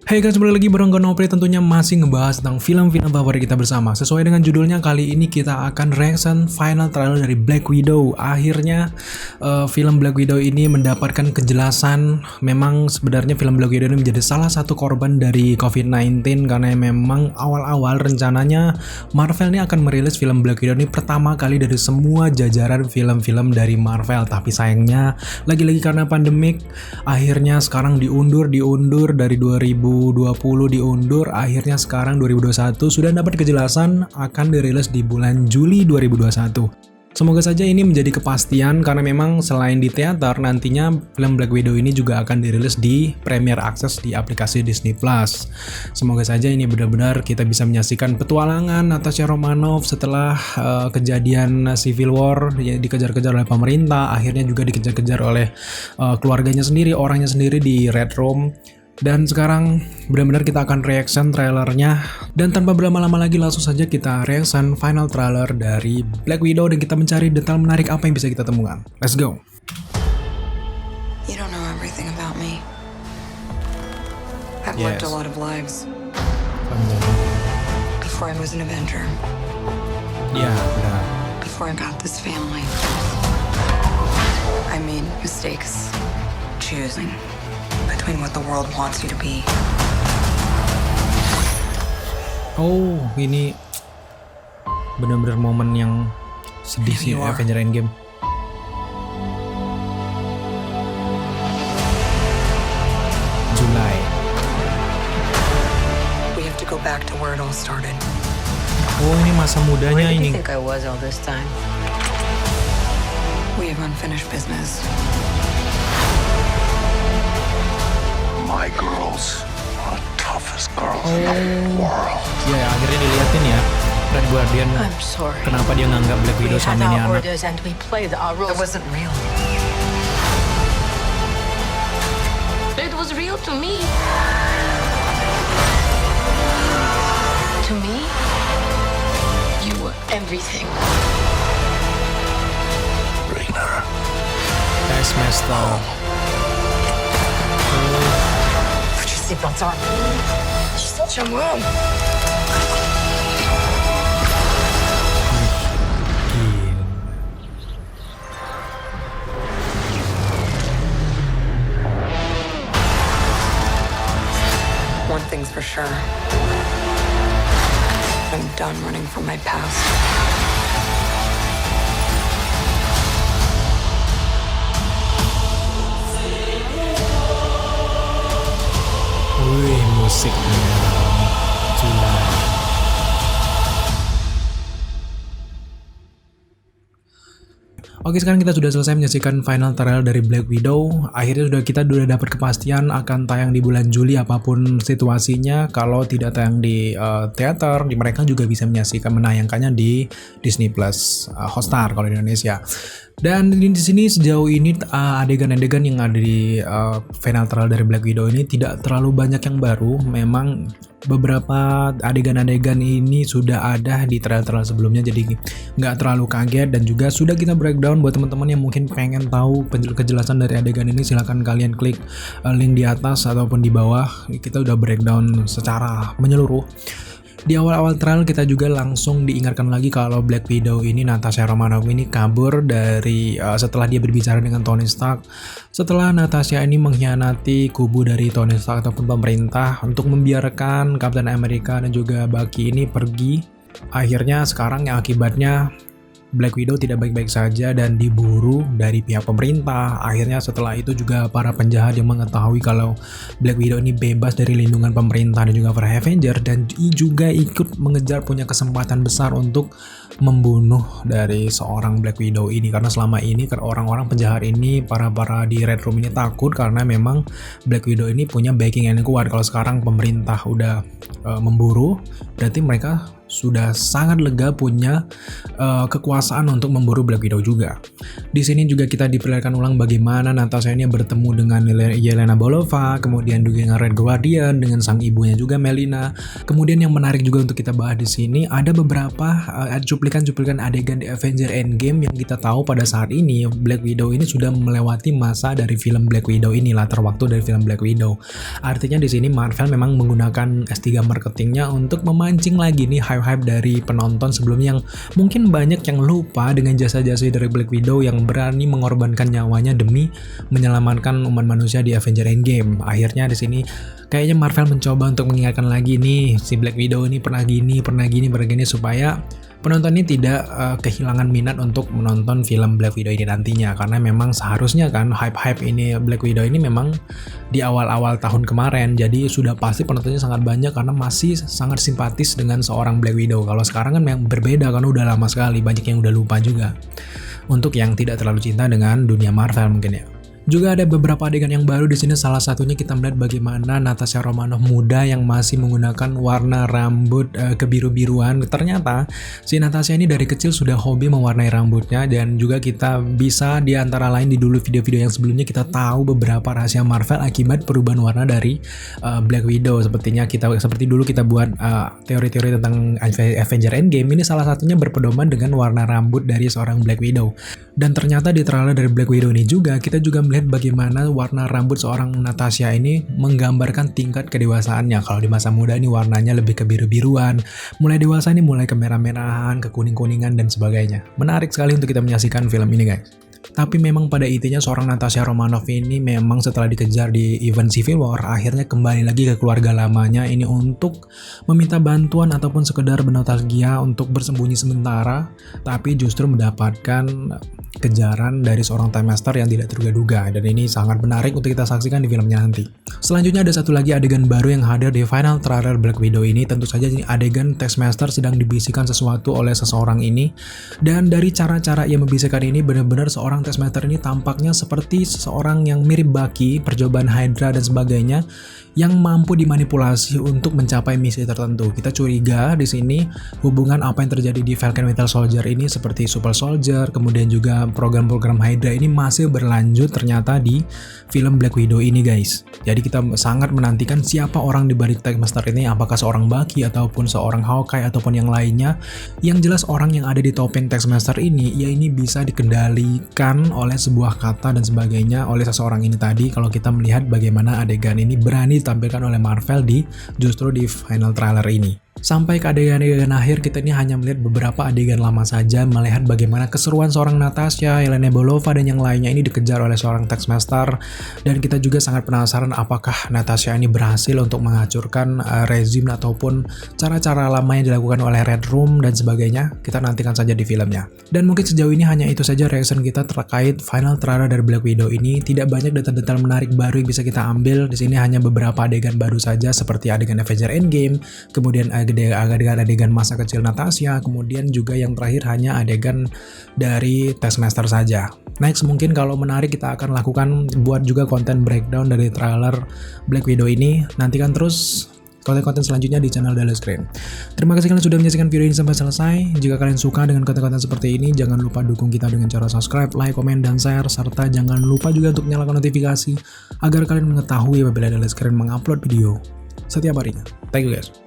Hey guys, kembali lagi bareng gue Nopri, tentunya masih ngebahas tentang film-film favorit kita bersama. Sesuai dengan judulnya, kali ini kita akan reaction final trailer dari Black Widow. Akhirnya film Black Widow ini mendapatkan kejelasan. Memang sebenarnya film Black Widow ini menjadi salah satu korban dari COVID-19 karena memang awal-awal rencananya Marvel ini akan merilis film Black Widow ini pertama kali dari semua jajaran film-film dari Marvel. Tapi sayangnya lagi-lagi karena pandemik, akhirnya sekarang diundur dari 2020 diundur, akhirnya sekarang 2021 sudah dapat kejelasan akan dirilis di bulan Juli 2021. Semoga saja ini menjadi kepastian karena memang selain di teater, nantinya film Black Widow ini juga akan dirilis di Premier Access di aplikasi Disney Plus. Semoga saja ini benar-benar kita bisa menyaksikan petualangan Natasha Romanoff setelah kejadian Civil War, ya, dikejar-kejar oleh pemerintah, akhirnya juga dikejar-kejar oleh keluarganya sendiri, orangnya sendiri di Red Room. Dan sekarang benar-benar kita akan reaction trailernya. Dan tanpa berlama-lama lagi, langsung saja kita reaction final trailer dari Black Widow dan kita mencari detail menarik apa yang bisa kita temukan. Let's go. You don't know everything about me. I've lived a lot of lives. Before I was an Avenger. Ya, benar. Before I got this family. I made mistakes. Choosing between what the world wants you to be. Oh, ini benar-benar momen yang sedih sih Avenger Endgame. July. We have to go back to where it all started. Oh, ini masa mudanya ini. Think I was all this time. We have unfinished business. My girls are the toughest girls in the world. Ya, akhirnya dilihatin ya Red Guardian. I'm sorry. Kenapa dia nganggap Black Widow sama ini anak? And we played our roles. It wasn't real. It was real to me. To me, you were everything. Bring her. That's messed up. Put your seatbelts on. She's such a mom. One thing's for sure. I'm done running from my past. Wih, musiknya July. Oke, sekarang kita sudah selesai menyaksikan final trailer dari Black Widow. Akhirnya kita sudah dapat kepastian akan tayang di bulan Juli apapun situasinya. Kalau tidak tayang di teater, mereka juga bisa menayangkannya di Disney Plus Hotstar kalau di Indonesia. Dan di sini sejauh ini adegan-adegan yang ada di final trailer dari Black Widow ini tidak terlalu banyak yang baru. Memang beberapa adegan-adegan ini sudah ada di trailer-trailer sebelumnya, jadi nggak terlalu kaget. Dan juga sudah kita breakdown buat teman-teman yang mungkin pengen tahu kejelasan dari adegan ini, silahkan kalian klik link di atas ataupun di bawah. Kita udah breakdown secara menyeluruh. Di awal-awal trailer kita juga langsung diingatkan lagi kalau Black Widow ini, Natasha Romanoff ini kabur dari setelah dia berbicara dengan Tony Stark. Setelah Natasha ini mengkhianati kubu dari Tony Stark ataupun pemerintah untuk membiarkan Captain America dan juga Bucky ini pergi. Akhirnya sekarang yang akibatnya Black Widow tidak baik-baik saja dan diburu dari pihak pemerintah. Akhirnya setelah itu juga para penjahat yang mengetahui kalau Black Widow ini bebas dari lindungan pemerintah dan juga para Avenger, dan juga ikut mengejar, punya kesempatan besar untuk membunuh dari seorang Black Widow ini. Karena selama ini orang-orang penjahat ini, para di Red Room ini takut karena memang Black Widow ini punya backing yang kuat. Kalau sekarang pemerintah udah memburu, berarti mereka sudah sangat lega punya kekuasaan untuk memburu Black Widow juga. Di sini juga kita diperlihatkan ulang bagaimana Natasha ini bertemu dengan Yelena Belova, kemudian juga dengan Red Guardian, dengan sang ibunya juga Melina. Kemudian yang menarik juga untuk kita bahas di sini ada beberapa cuplikan-cuplikan adegan di Avengers Endgame yang kita tahu pada saat ini Black Widow ini sudah melewati masa dari film Black Widow ini, latar waktu dari film Black Widow. Artinya di sini Marvel memang menggunakan S3 marketingnya untuk memancing lagi nih hype-hype dari penonton sebelumnya yang mungkin banyak yang lupa dengan jasa-jasa dari Black Widow yang berani mengorbankan nyawanya demi menyelamatkan umat manusia di Avengers Endgame. Akhirnya di sini kayaknya Marvel mencoba untuk mengingatkan lagi nih si Black Widow ini pernah gini supaya penonton ini tidak kehilangan minat untuk menonton film Black Widow ini nantinya, karena memang seharusnya kan hype-hype ini Black Widow ini memang di awal-awal tahun kemarin, jadi sudah pasti penontonnya sangat banyak karena masih sangat simpatis dengan seorang Black Widow. Kalau sekarang kan memang berbeda karena udah lama sekali, banyak yang udah lupa juga untuk yang tidak terlalu cinta dengan dunia Marvel mungkin ya. Juga ada beberapa adegan yang baru di sini. Salah satunya kita melihat bagaimana Natasha Romanoff muda yang masih menggunakan warna rambut kebiru-biruan. Ternyata si Natasha ini dari kecil sudah hobi mewarnai rambutnya, dan juga kita bisa di antara lain di dulu video-video yang sebelumnya kita tahu beberapa rahasia Marvel akibat perubahan warna dari Black Widow. Seperti dulu kita buat teori-teori tentang Avengers Endgame. Ini salah satunya berpedoman dengan warna rambut dari seorang Black Widow. Dan ternyata di trailer dari Black Widow ini juga kita juga melihat bagaimana warna rambut seorang Natasha ini menggambarkan tingkat kedewasaannya. Kalau di masa muda ini warnanya lebih ke biru-biruan, mulai dewasa ini mulai ke merah-merahan, ke kuning-kuningan dan sebagainya. Menarik sekali untuk kita menyaksikan film ini guys. Tapi memang pada intinya seorang Natasha Romanoff ini memang setelah dikejar di event Civil War akhirnya kembali lagi ke keluarga lamanya ini untuk meminta bantuan ataupun sekedar bernostalgia untuk bersembunyi sementara, tapi justru mendapatkan kejaran dari seorang Time Master yang tidak terduga-duga, dan ini sangat menarik untuk kita saksikan di filmnya nanti. Selanjutnya ada satu lagi adegan baru yang hadir di final trailer Black Widow ini. Tentu saja ini adegan Taskmaster sedang dibisikkan sesuatu oleh seseorang ini, dan dari cara-cara ia membisikkan ini benar-benar seorang Taskmaster ini tampaknya seperti seseorang yang mirip Bucky, percobaan Hydra dan sebagainya, yang mampu dimanipulasi untuk mencapai misi tertentu. Kita curiga di sini hubungan apa yang terjadi di Falcon Winter Soldier ini seperti Super Soldier, kemudian juga program-program Hydra ini masih berlanjut ternyata di film Black Widow ini guys. Jadi kita sangat menantikan siapa orang di balik Taskmaster ini, apakah seorang Bucky ataupun seorang Hawkeye ataupun yang lainnya. Yang jelas orang yang ada di topeng Taskmaster ini ya ini bisa dikendalikan oleh sebuah kata dan sebagainya oleh seseorang ini tadi. Kalau kita melihat bagaimana adegan ini berani ditampilkan oleh Marvel justru di final trailer ini. Sampai ke adegan-adegan akhir kita ini hanya melihat beberapa adegan lama saja, melihat bagaimana keseruan seorang Natasha, Yelena Belova dan yang lainnya ini dikejar oleh seorang Taskmaster, dan kita juga sangat penasaran apakah Natasha ini berhasil untuk menghancurkan rezim ataupun cara-cara lama yang dilakukan oleh Red Room dan sebagainya. Kita nantikan saja di filmnya. Dan mungkin sejauh ini hanya itu saja reaction kita terkait final trailer dari Black Widow ini. Tidak banyak detail-detail menarik baru yang bisa kita ambil. Di sini hanya beberapa adegan baru saja seperti adegan Avengers Endgame, kemudian adegan masa kecil Natasha, kemudian juga yang terakhir hanya adegan dari Taskmaster saja. Next mungkin kalau menarik kita akan lakukan buat juga konten breakdown dari trailer Black Widow ini. Nantikan terus konten-konten selanjutnya di channel Daily Screen. Terima kasih kalian sudah menyaksikan video ini sampai selesai. Jika kalian suka dengan konten-konten seperti ini, jangan lupa dukung kita dengan cara subscribe, like, komen, dan share, serta jangan lupa juga untuk nyalakan notifikasi agar kalian mengetahui apabila Daily Screen mengupload video setiap harinya. Thank you guys.